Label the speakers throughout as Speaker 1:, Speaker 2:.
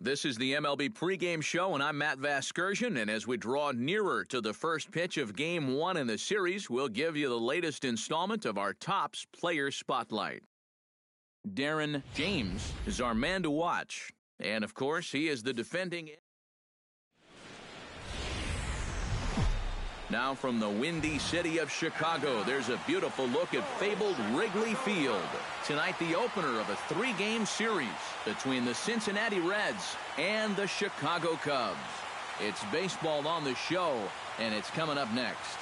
Speaker 1: This is the MLB pregame show, and I'm Matt Vasgersian. And as we draw nearer to the first pitch of Game 1 in the series, we'll give you the latest installment of our Topps Player Spotlight. Darren James is our man to watch. And, of course, he is the defending. Now from the windy city of Chicago, there's a beautiful look at fabled Wrigley Field. Tonight, the opener of a three-game series between the Cincinnati Reds and the Chicago Cubs. It's baseball on the show, and it's coming up next.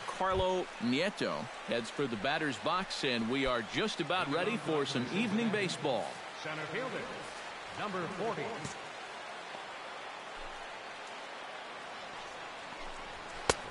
Speaker 1: Carlo Nieto heads for the batter's box, and we are just about ready for some evening baseball.
Speaker 2: Center fielder, number 40.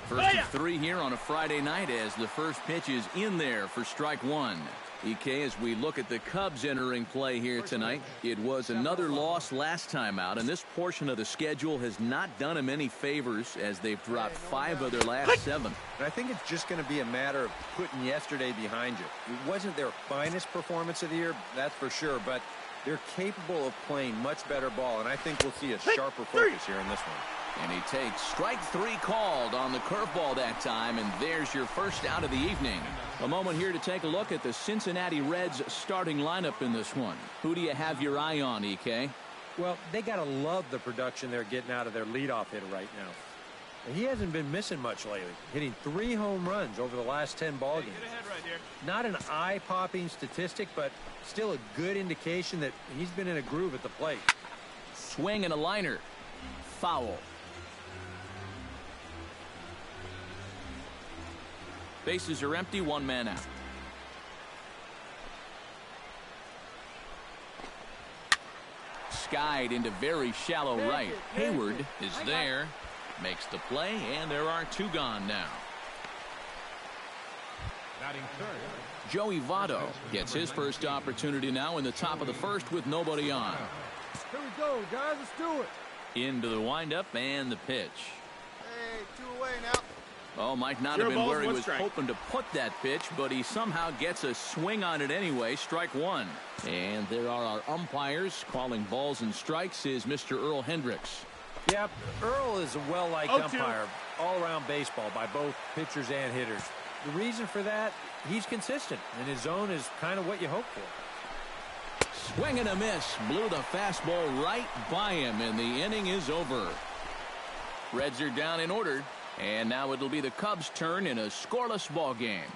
Speaker 1: First of three here on a Friday night as the first pitch is in there for strike one. EK, as we look at the Cubs entering play here tonight, it was another loss last time out, and this portion of the schedule has not done them any favors as they've dropped 5 of their last 7.
Speaker 3: And I think it's just going to be a matter of putting yesterday behind you. It wasn't their finest performance of the year, that's for sure, but they're capable of playing much better ball, and I think we'll see a sharper focus here in this one.
Speaker 1: And he takes strike 3 called on the curveball that time, and there's your first out of the evening. A moment here to take a look at the Cincinnati Reds starting lineup in this one. Who do you have your eye on, EK?
Speaker 3: Well, they got to love the production they're getting out of their leadoff hitter right now. And he hasn't been missing much lately, hitting 3 home runs over the last 10 ball games. Not an eye-popping statistic, but still a good indication that he's been in a groove at the plate.
Speaker 1: Swing and a liner. Foul. Bases are empty, 1 man out. Skied into very shallow right. Hayward is there, makes the play, and there are 2 gone now. Joey Votto gets his first opportunity now in the top of the first with nobody on.
Speaker 4: Here we go, guys. Let's do it.
Speaker 1: Into the windup and the pitch.
Speaker 4: Hey, 2 away now.
Speaker 1: Oh, might not have been where he was hoping to put that pitch, but he somehow gets a swing on it anyway. Strike 1. And there are our umpires calling balls and strikes is Mr. Earl Hendricks.
Speaker 3: Yep, Earl is a well-liked umpire all around baseball by both pitchers and hitters. The reason for that, he's consistent, and his zone is kind of what you hope for.
Speaker 1: Swing and a miss. Blew the fastball right by him, and the inning is over. Reds are down in order. And now it'll be the Cubs' turn in a scoreless ball game.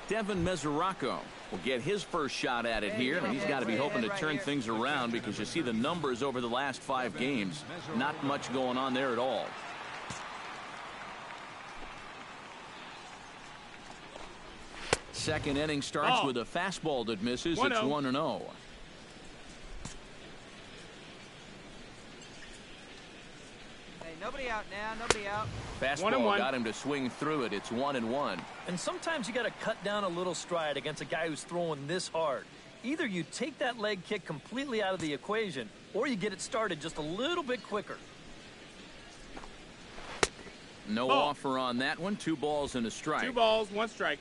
Speaker 1: Devin Mesoraco will get his first shot at it here, and he's got to be hoping to turn things around because you see the numbers over the last 5 games. Not much going on there at all. Second inning starts with a fastball that misses. It's 1-0.
Speaker 5: Nobody out now, nobody out.
Speaker 1: Fastball got him to swing through it. It's 1-1.
Speaker 6: And sometimes you got to cut down a little stride against a guy who's throwing this hard. Either you take that leg kick completely out of the equation, or you get it started just a little bit quicker.
Speaker 1: No offer on that one. 2 balls and a strike.
Speaker 2: 2 balls, 1 strike.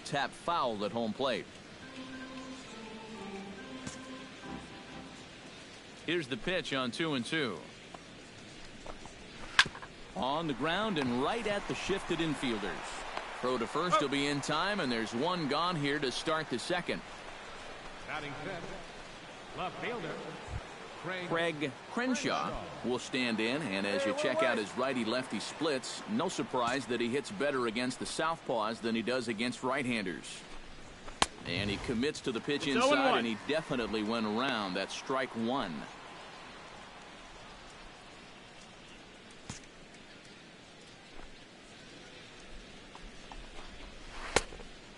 Speaker 1: Tap fouled at home plate. Here's the pitch on 2-2. On the ground and right at the shifted infielders. Throw to first will be in time, and there's 1 gone here to start the second.
Speaker 2: Batting fifth, left fielder
Speaker 1: Craig Crenshaw will stand in, and as you check out his righty-lefty splits, no surprise that he hits better against the southpaws than he does against right-handers. And he commits to the pitch inside, and he definitely went around. That's strike 1.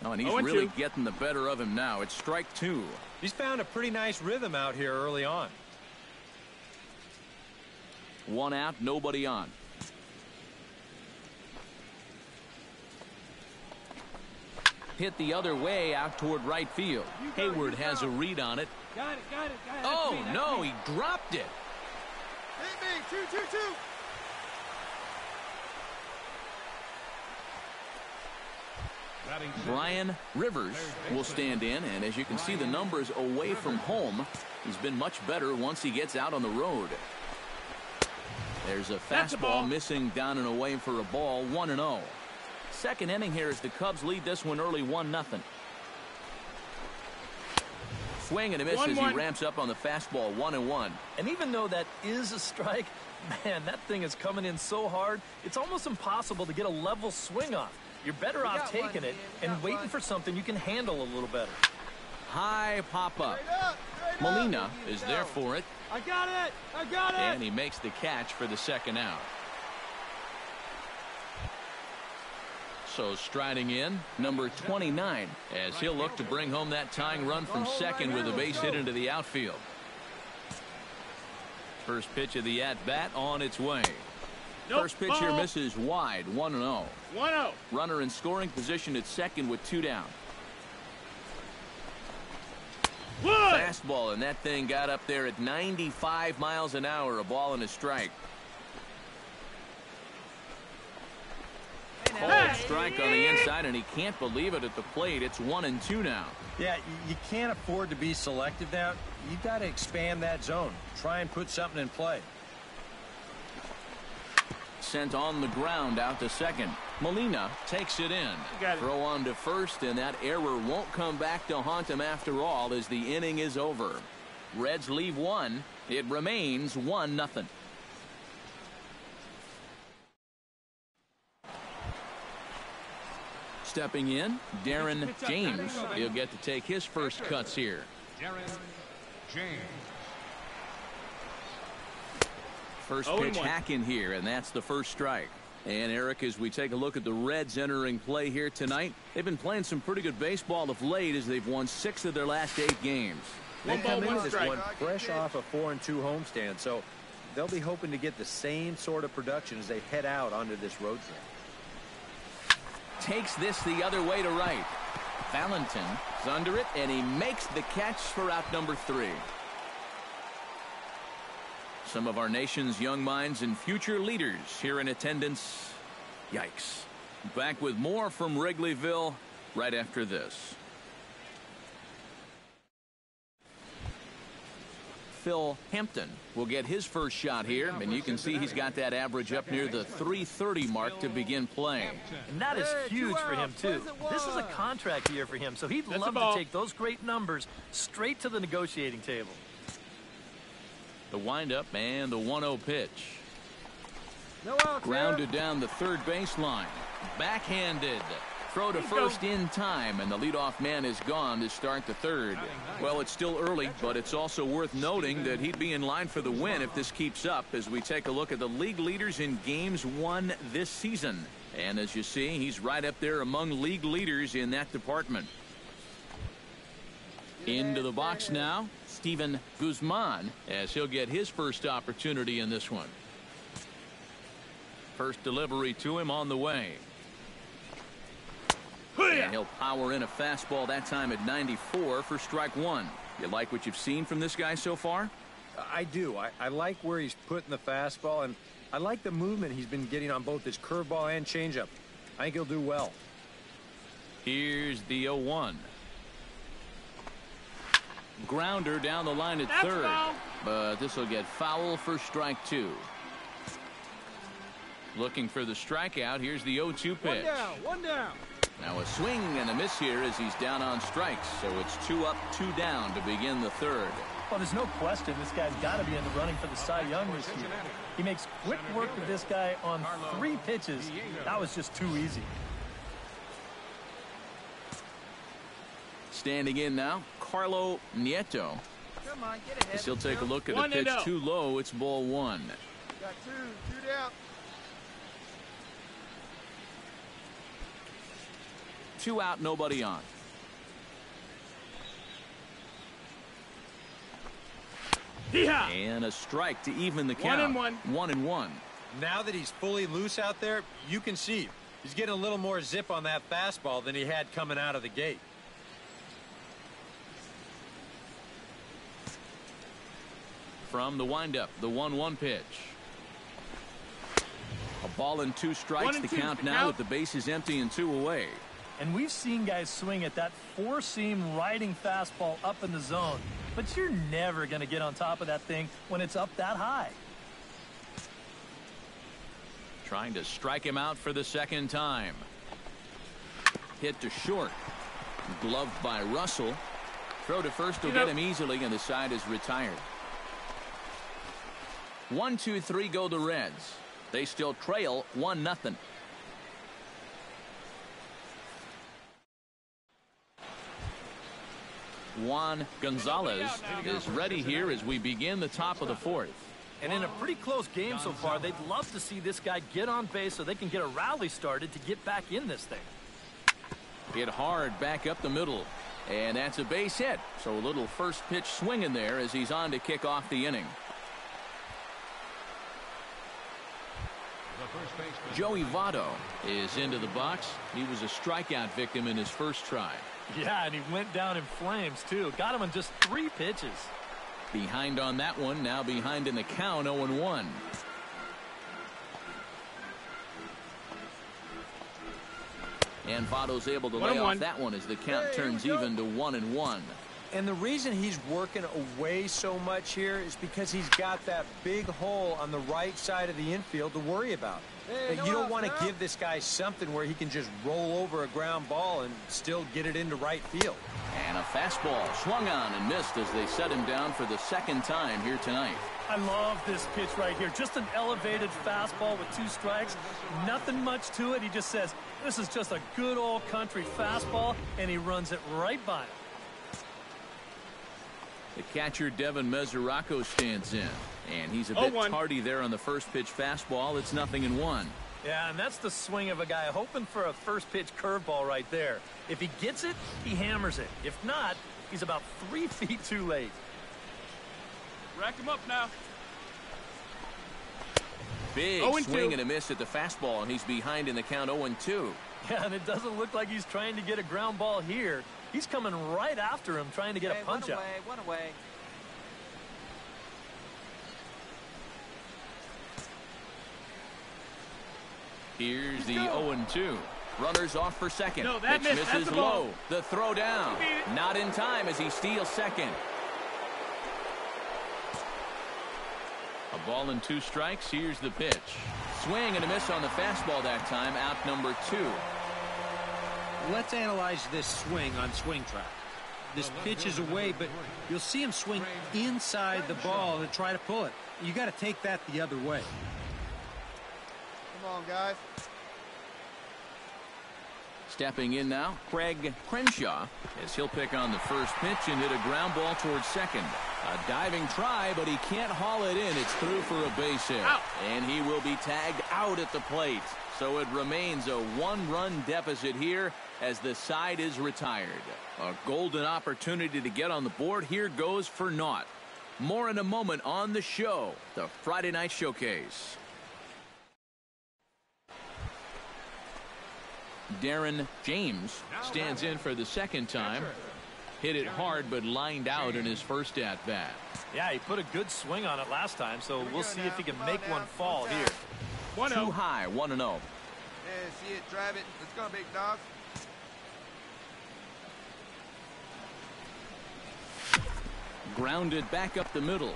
Speaker 1: Oh, and he's really getting the better of him now. It's strike 2.
Speaker 3: He's found a pretty nice rhythm out here early on.
Speaker 1: 1 out, nobody on. hit the other way out toward right field. Hayward has a read on it.
Speaker 2: Got it.
Speaker 1: Oh, no, he dropped it.
Speaker 4: Hit me. 2-2-2.
Speaker 1: Brian Rivers will stand in, and as you can see the numbers away from home, he's been much better once he gets out on the road. There's a fastball missing down and away for a ball, 1-0. Second inning here as the Cubs lead this one early 1-0. Swing and a miss as he ramps up on the fastball, 1-1.
Speaker 6: And even though that is a strike, man, that thing is coming in so hard, it's almost impossible to get a level swing off. You're better off taking it and waiting for something you can handle a little better.
Speaker 1: High pop-up. Molina is there for it.
Speaker 4: I got it.
Speaker 1: And he makes the catch for the second out. So striding in, number 29, as he'll look to bring home that tying run from second with a base hit into the outfield. First pitch of the at-bat on its way. First pitch here misses wide, 1-0.
Speaker 2: 1-0.
Speaker 1: Runner in scoring position at second with 2 down. Fastball, and that thing got up there at 95 miles an hour, a ball and a strike. Called strike on the inside, and he can't believe it at the plate. It's 1-2 now.
Speaker 3: Yeah, you can't afford to be selective now. You got to expand that zone. Try and put something in play.
Speaker 1: Sent on the ground out to second. Molina takes it in. Throw on to first, and that error won't come back to haunt him after all as the inning is over. Reds leave 1. It remains 1-0. Stepping in, Darren James. He'll get to take his first cuts here.
Speaker 2: Darren James.
Speaker 1: First pitch hack in here, and that's the first strike. And Eric, as we take a look at the Reds entering play here tonight, they've been playing some pretty good baseball of late as they've won 6 of their last 8 games.
Speaker 3: They come into this one fresh off a 4-2 homestand, so they'll be hoping to get the same sort of production as they head out onto this road trip.
Speaker 1: Takes this the other way to right. Valentin is under it, and he makes the catch for out number 3. Some of our nation's young minds and future leaders here in attendance. Yikes. Back with more from Wrigleyville right after this. Phil Hampton will get his first shot here, and you can see he's got that average up near the .330 mark to begin playing.
Speaker 6: And that is huge for him, too. This is a contract year for him, so he'd love to take those great numbers straight to the negotiating table.
Speaker 1: The windup and the 1-0 pitch.
Speaker 4: No outs.
Speaker 1: Grounded down the third baseline. Backhanded. Throw to first in time, and the leadoff man is gone to start the third. Well, it's still early, but it's also worth noting that he'd be in line for the win if this keeps up as we take a look at the league leaders in games won this season. And as you see, he's right up there among league leaders in that department. Into the box now, Steven Guzman, as he'll get his first opportunity in this one. First delivery to him on the way. And he'll power in a fastball that time at 94 for strike 1. You like what you've seen from this guy so far?
Speaker 3: I do. I like where he's putting the fastball, and I like the movement he's been getting on both his curveball and changeup. I think he'll do well.
Speaker 1: Here's the 0-1. Grounder down the line at third. But this will get foul for strike 2. Looking for the strikeout. Here's the 0-2 pitch.
Speaker 4: One down.
Speaker 1: Now a swing and a miss here as he's down on strikes. So it's 2 up, 2 down to begin the third.
Speaker 6: Well, there's no question this guy's got to be in the running for the Cy Young this year. He makes quick work of this guy on 3 pitches. That was just too easy.
Speaker 1: Standing in now, Carlo Nieto.
Speaker 4: Come on, get ahead.
Speaker 1: As he'll take a look at a pitch too low. It's ball 1.
Speaker 4: Got 2 down.
Speaker 1: 2 out, nobody on. And a strike to even the count.
Speaker 2: 1-1.
Speaker 1: 1-1.
Speaker 3: Now that he's fully loose out there, you can see He's getting a little more zip on that fastball than he had coming out of the gate.
Speaker 1: From the windup, the 1-1 pitch. A ball and 2 strikes. The count now with the bases empty and 2 away.
Speaker 6: And we've seen guys swing at that 4-seam riding fastball up in the zone. But you're never going to get on top of that thing when it's up that high.
Speaker 1: Trying to strike him out for the second time. Hit to short. Gloved by Russell. Throw to first will get him easily, and the side is retired. 1-2-3 go the Reds. They still trail 1-0. Juan Gonzalez is ready here as we begin the top of the 4th.
Speaker 6: And in a pretty close game so far, they'd love to see this guy get on base so they can get a rally started to get back in this thing.
Speaker 1: Hit hard back up the middle. And that's a base hit. So a little first pitch swing in there as he's on to kick off the inning. Joey Votto is into the box. He was a strikeout victim in his first try.
Speaker 6: Yeah, and he went down in flames, too. Got him in just 3 pitches.
Speaker 1: Behind on that one, now behind in the count, 0-1. And Votto's able to lay off that one as the count turns even to 1-1.
Speaker 3: And the reason he's working away so much here is because he's got that big hole on the right side of the infield to worry about. You don't want to give this guy something where he can just roll over a ground ball and still get it into right field.
Speaker 1: And a fastball swung on and missed as they set him down for the second time here tonight.
Speaker 6: I love this pitch right here. Just an elevated fastball with 2 strikes. Nothing much to it. He just says, this is just a good old country fastball, and he runs it right by him.
Speaker 1: The catcher, Devin Mesoraco, stands in. And he's a bit tardy there on the first pitch fastball. It's 0-1.
Speaker 6: Yeah, and that's the swing of a guy hoping for a first pitch curveball right there. If he gets it, he hammers it. If not, he's about 3 feet too late.
Speaker 4: Rack him up now.
Speaker 1: Big swing and a miss at the fastball, and he's behind in the count 0-2.
Speaker 6: Yeah, and it doesn't look like he's trying to get a ground ball here. He's coming right after him, trying to get a punch out.
Speaker 4: One away.
Speaker 1: Here's the 0-2. Runners off for second.
Speaker 4: No, that
Speaker 1: pitch
Speaker 4: missed.
Speaker 1: misses low. The throw down. Not in time as he steals second. A ball and 2 strikes. Here's the pitch. Swing and a miss on the fastball that time. Out number 2.
Speaker 3: Let's analyze this swing on Swing Track. This pitch is away, but you'll see him swing inside the ball to try to pull it. You got to take that the other way.
Speaker 4: Come on, guys.
Speaker 1: Stepping in now, Craig Crenshaw, as he'll pick on the first pitch and hit a ground ball towards second. A diving try, but he can't haul it in. It's through for a base hit. And he will be tagged out at the plate. So it remains a 1-run deficit here as the side is retired. A golden opportunity to get on the board here goes for naught. More in a moment on the show, the Friday Night Showcase. Darren James stands in for the second time. Hit it hard but lined out in his first at-bat.
Speaker 6: Yeah, he put a good swing on it last time, so we'll see if he can make one fall here.
Speaker 1: Too high, 1-0.
Speaker 4: Yeah, see it, drive it. Let's go, big dog.
Speaker 1: Grounded back up the middle.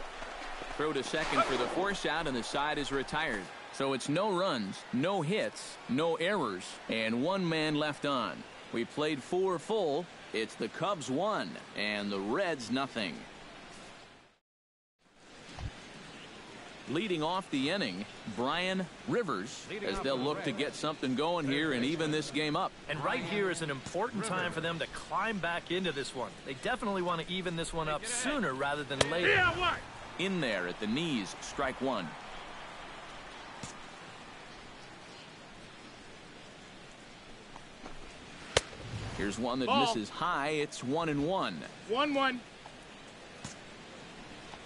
Speaker 1: Throw to second for the force out, and the side is retired. So it's no runs, no hits, no errors, and 1 man left on. We played 4 full. It's the Cubs 1 and the Reds nothing. Leading off the inning, Brian Rivers, as they'll look to get something going here and even this game up.
Speaker 6: And right here is an important time for them to climb back into this one. They definitely want to even this one up sooner rather than later.
Speaker 1: In there at the knees, strike 1. Here's one that misses high. It's 1-1.
Speaker 4: 1-1.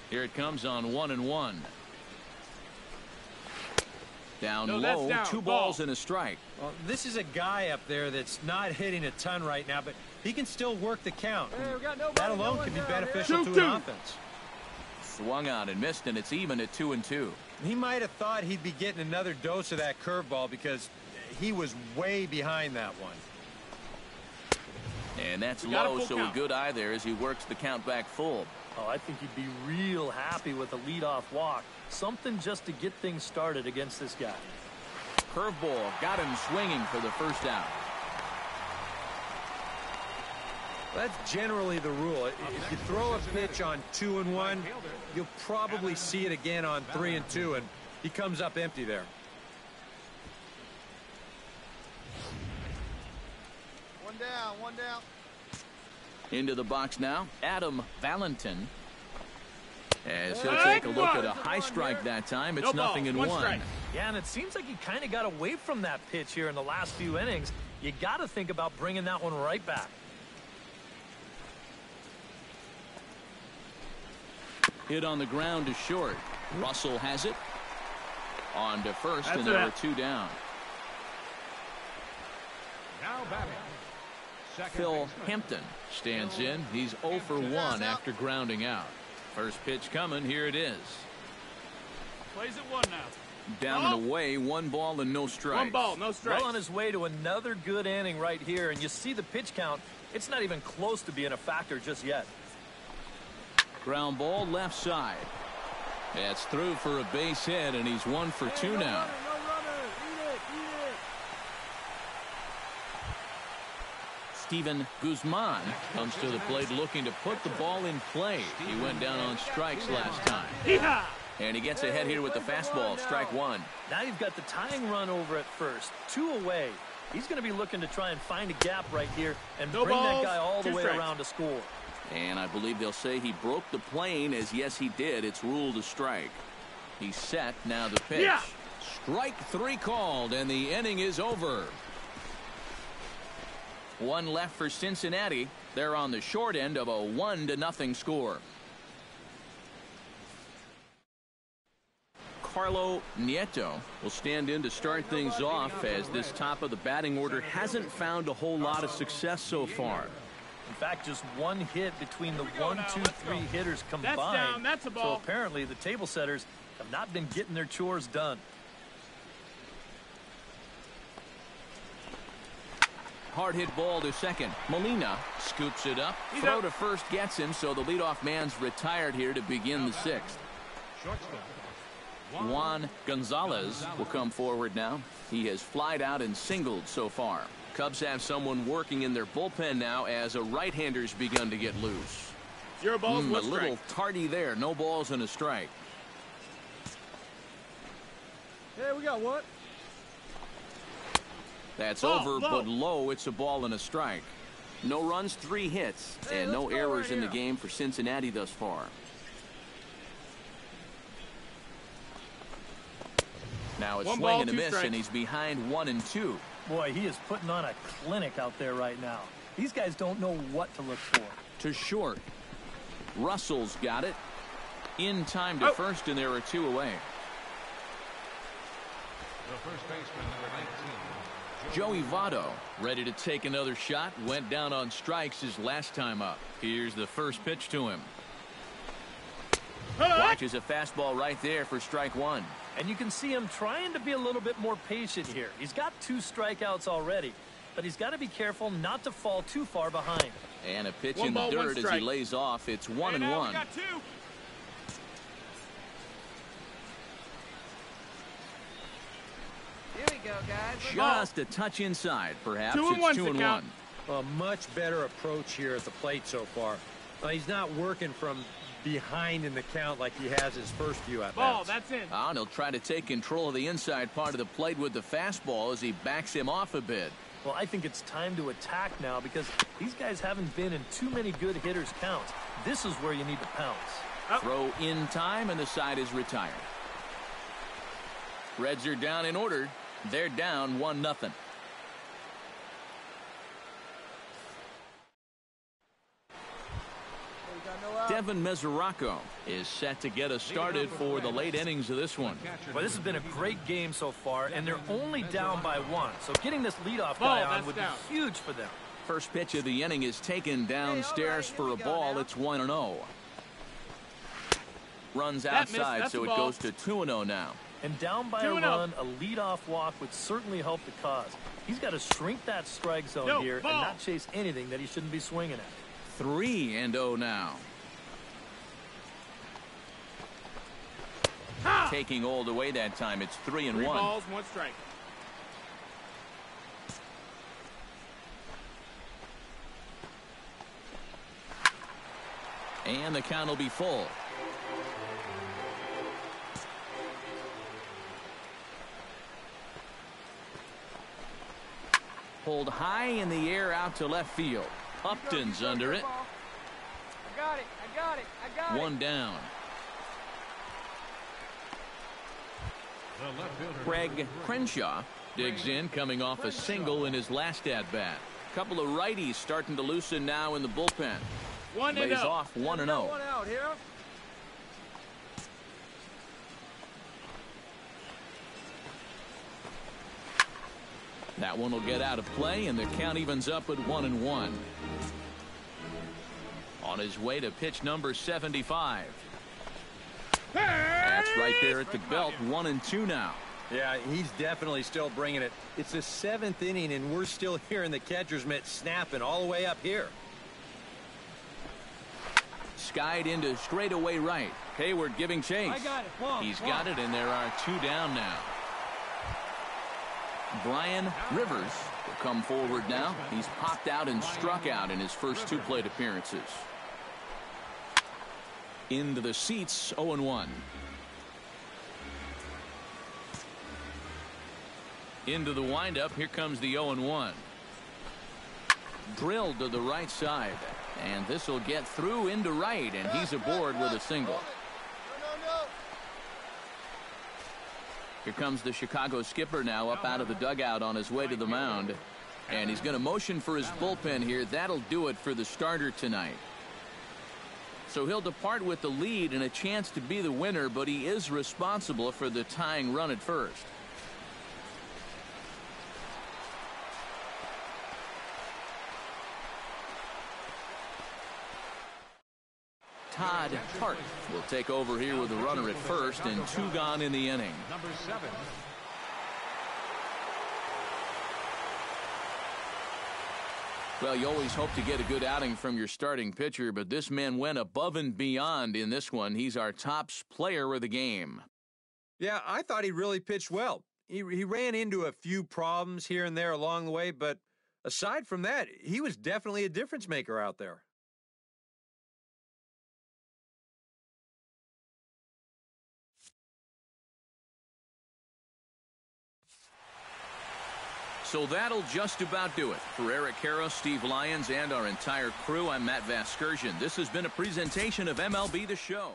Speaker 1: Here it comes on 1-1. Down
Speaker 4: No, that's
Speaker 1: low,
Speaker 4: down.
Speaker 1: 2
Speaker 4: Ball.
Speaker 1: balls and a strike.
Speaker 3: Well, this is a guy up there that's not hitting a ton right now, but he can still work the count. That alone can be beneficial to an offense.
Speaker 1: Swung out and missed, and it's even at 2-2.
Speaker 3: He might have thought he'd be getting another dose of that curveball because he was way behind that one.
Speaker 1: And that's low, so a good eye there as he works the count back full.
Speaker 6: Oh, I think he'd be real happy with a leadoff walk. Something just to get things started against this guy.
Speaker 1: Curveball got him swinging for the first out.
Speaker 3: That's generally the rule. If you throw a pitch on 2-1, you'll probably see it again on 3-2, and he comes up empty there.
Speaker 4: One down.
Speaker 1: Into the box now, Adam Valentin. As he'll take a look at a high strike that time. It's 0-1.
Speaker 6: Yeah, and it seems like he kind of got away from that pitch here in the last few innings. You got to think about bringing that one right back.
Speaker 1: Hit on the ground to short. Russell has it. On to first, and there are 2 down.
Speaker 2: Now batting.
Speaker 1: Phil Hampton stands in. He's 0 for 1 after grounding out. First pitch coming. Here it is.
Speaker 4: Plays at 1 now.
Speaker 1: Down and away, 1 ball and no strikes.
Speaker 4: 1 ball, no strikes.
Speaker 6: Well on his way to another good inning right here, and you see the pitch count. It's not even close to being a factor just yet.
Speaker 1: Ground ball left side. That's through for a base hit, and he's 1 for 2 now. Steven Guzman comes to the plate looking to put the ball in play. He went down on strikes last time. And he gets ahead here with the fastball. Strike 1.
Speaker 6: Now you've got the tying run over at first. 2 away. He's going to be looking to try and find a gap right here and bring that guy all the way around to score.
Speaker 1: And I believe they'll say he broke the plane, as yes he did. It's ruled a strike. He's set. Now the pitch. Strike 3 called, and the inning is over. 1 left for Cincinnati. They're on the short end of a 1-0 score. Carlo Nieto will stand in to start things off, as this top of the batting order hasn't found a whole lot of success so far.
Speaker 6: In fact, just 1 hit between the 1, 2, 3 hitters combined.
Speaker 4: That's down. That's a ball.
Speaker 6: So apparently the table setters have not been getting their chores done.
Speaker 1: Hard hit ball to second. Molina scoops it up. Throw to first gets him, so the leadoff man's retired here to begin the 6th. Juan Gonzalez will come forward now. He has flied out and singled so far. Cubs have someone working in their bullpen now as a right-hander's begun to get loose.
Speaker 4: 0 balls, 1
Speaker 1: a
Speaker 4: strike.
Speaker 1: little tardy there. No balls and a strike.
Speaker 4: Hey, we got one.
Speaker 1: That's over, but low. It's a ball and a strike. No runs, 3 hits, and no errors in the game for Cincinnati thus far. Now it's swing and a miss, and he's behind 1-2.
Speaker 6: Boy, he is putting on a clinic out there right now. These guys don't know what to look for.
Speaker 1: To short. Russell's got it. In time to first, and there are 2 away.
Speaker 2: The first baseman, number 19.
Speaker 1: Joey Votto ready to take another shot. Went down on strikes his last time up. Here's the first pitch to him. Watches a fastball right there for strike 1.
Speaker 6: And you can see him trying to be a little bit more patient here. He's got 2 strikeouts already, but he's got to be careful not to fall too far behind.
Speaker 1: And a pitch in the dirt as he lays off. It's 1-1.
Speaker 4: We got 2.
Speaker 5: Here we go, guys.
Speaker 1: Just a touch inside, perhaps.
Speaker 4: 2-1
Speaker 1: It's 2-1.
Speaker 3: A much better approach here at the plate so far. He's not working from behind in the count like he has his first few at-bats.
Speaker 4: Ball, that's in.
Speaker 1: And he'll try to take control of the inside part of the plate with the fastball as he backs him off a bit.
Speaker 6: Well, I think it's time to attack now because these guys haven't been in too many good hitters' counts. This is where you need to pounce.
Speaker 1: Throw in time, and the side is retired. Reds are down in order. They're down 1-0.
Speaker 4: We got no
Speaker 1: Devin Mesoraco is set to get us started for the late innings of this one.
Speaker 6: Well, this has been a great game so far, and they're only down by 1. So getting this leadoff guy on would be huge for them.
Speaker 1: First pitch of the inning is taken downstairs for a ball. It's 1-0. Runs outside, so it goes to 2-0 now.
Speaker 6: And down by a run, a leadoff walk would certainly help the cause. He's got to shrink that strike zone here and not chase anything that he shouldn't be swinging at.
Speaker 1: 3-0 now. Taking all the way that time. It's 3-1.
Speaker 4: 3 balls, 1 strike.
Speaker 1: And the count will be full. Pulled high in the air out to left field. Upton's under it.
Speaker 5: I got it.
Speaker 1: 1 down. Craig Crenshaw digs in, coming off a single in his last at-bat. Couple of righties starting to loosen now in the bullpen. Lays off 1-0.
Speaker 5: 1 out here.
Speaker 1: That one will get out of play, and the count evens up at 1-1. On his way to pitch number 75. That's right there at the belt. 1-2 now.
Speaker 3: Yeah, he's definitely still bringing it. It's the 7th inning, and we're still hearing the catcher's mitt snapping all the way up here.
Speaker 1: Skied into straightaway right. Hayward giving chase.
Speaker 5: I got it.
Speaker 1: He's got it, and there are 2 down now. Brian Rivers will come forward now. He's popped out and struck out in his first 2 plate appearances. Into the seats, 0-1. Into the windup, here comes the 0-1. Drilled to the right side, and this will get through into right, and he's aboard with a single. Here comes the Chicago skipper now up out of the dugout on his way to the mound. And he's going to motion for his bullpen here. That'll do it for the starter tonight. So he'll depart with the lead and a chance to be the winner, but he is responsible for the tying run at first. Todd Hart will take over here with a runner at first and 2 gone in the inning.
Speaker 2: Number 7.
Speaker 1: Well, you always hope to get a good outing from your starting pitcher, but this man went above and beyond in this one. He's our top player of the game.
Speaker 3: Yeah, I thought he really pitched well. He ran into a few problems here and there along the way, but aside from that, he was definitely a difference maker out there.
Speaker 1: So that'll just about do it. For Eric Harris, Steve Lyons, and our entire crew, I'm Matt Vasgersian. This has been a presentation of MLB The Show.